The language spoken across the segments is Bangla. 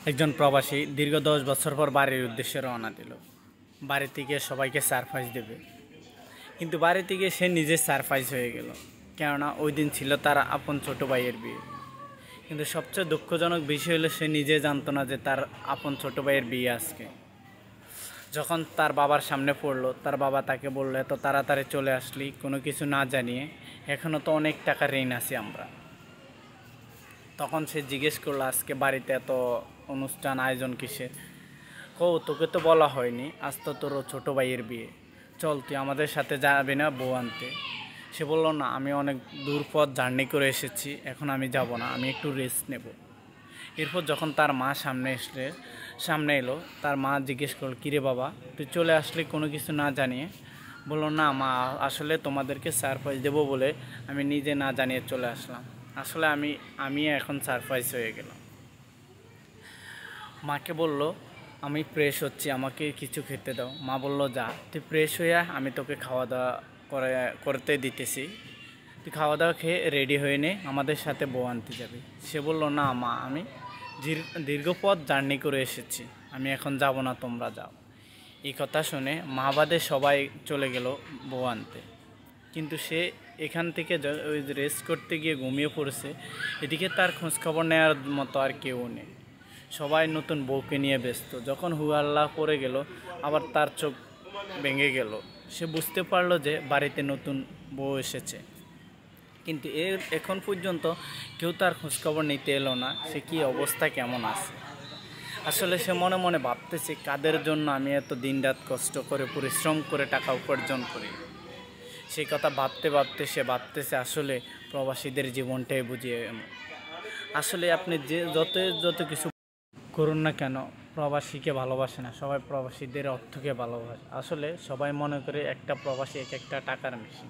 একজন প্রবাসী দীর্ঘ 10 বছর পর বাড়ির উদ্দেশ্যে রওনা দিল। বাড়ি থেকে সবাইকে সারপ্রাইজ দেবে, কিন্তু বাড়ি থেকে সে নিজে সারপ্রাইজ হয়ে গেল, কেননা ওই দিন ছিল তার আপন ছোট ভাইয়ের বিয়ে। কিন্তু সবচেয়ে দুঃখজনক বিষয় হলো সে নিজে জানতো না যে তার আপন ছোট ভাইয়ের বিয়ে আজকে। যখন তার বাবার সামনে পড়লো, তার বাবা তাকে বললো, এত তাড়াতাড়ি চলে আসলি কোনো কিছু না জানিয়ে, এখনও তো অনেক টাকা ঋণ আছি আমরা। তখন সে জিজ্ঞেস করলো, আজকে বাড়িতে এত অনুষ্ঠান আয়োজন কিসের? তোকে তো বলা হয়নি, আজ তো তোর ছোটো ভাইয়ের বিয়ে, চল তুই আমাদের সাথে যাবি না বউ আনতে? সে বলল, না, আমি অনেক দূর পথ জার্নি করে এসেছি, এখন আমি যাব না, আমি একটু রেস্ট নেব। এরপর যখন তার মা সামনে এলো, তার মা জিজ্ঞেস করল, কিরে বাবা, তুই চলে আসলি কোনো কিছু না জানিয়ে? বললো, না মা, আসলে তোমাদেরকে সারপ্রাইজ দেবো বলে আমি নিজে না জানিয়ে চলে আসলাম। আসলে আমি এখন সারপ্রাইজ হয়ে গেলাম। মাকে বলল, আমি ফ্রেশ হচ্ছি, আমাকে কিছু খেতে দাও। মা বলল, যা তুই ফ্রেশ হইয়া, আমি তোকে খাওয়া দাওয়া করতে দিতেছি, তুই খাওয়া দাওয়া খেয়ে রেডি হয়ে নে, আমাদের সাথে বউ আনতে যাবি। সে বলল, না মা, আমি দীর্ঘ পথ জার্নি করে এসেছি, আমি এখন যাব না, তোমরা যাও। এই কথা শুনে মা বাদে সবাই চলে গেল বউ আনতে। কিন্তু সে এখান থেকে ওই রেস্ট করতে গিয়ে ঘুমিয়ে পড়েছে। এদিকে তার খোঁজখবর নেওয়ার মতো আর কেউ নেই, সবাই নতুন বউকে নিয়ে ব্যস্ত। যখন হুয়াল্লা পড়ে গেল, আবার তার চোখ ভেঙে গেল। সে বুঝতে পারলো যে বাড়িতে নতুন বউ এসেছে, কিন্তু এখন পর্যন্ত কেউ তার খোঁজখবর নিতে এলো না, সে কি অবস্থা, কেমন আছে। আসলে সে মনে মনে ভাবতেছে, কাদের জন্য আমি এত দিনরাত কষ্ট করে পরিশ্রম করে টাকা উপার্জন করি। সেই কথা ভাবতে ভাবতে সে ভাবতেছে, আসলে প্রবাসীদের জীবনটাই বুঝিয়ে এমন। আসলে আপনি যে যত কিছু করুন না কেন, প্রবাসীকে ভালোবাসে না, সবাই প্রবাসীদের অর্থকে ভালোবাসে। আসলে সবাই মনে করে একটা প্রবাসী এক একটা টাকার মেশিন।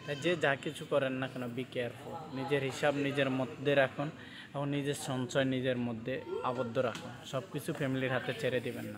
তাই যে যা কিছু করেন না কেন, বি কেয়ারফুল, নিজের হিসাব নিজের মধ্যে রাখুন এবং নিজের সঞ্চয় নিজের মধ্যে আবদ্ধ রাখুন। সব কিছু ফ্যামিলির হাতে ছেড়ে দিবেন না।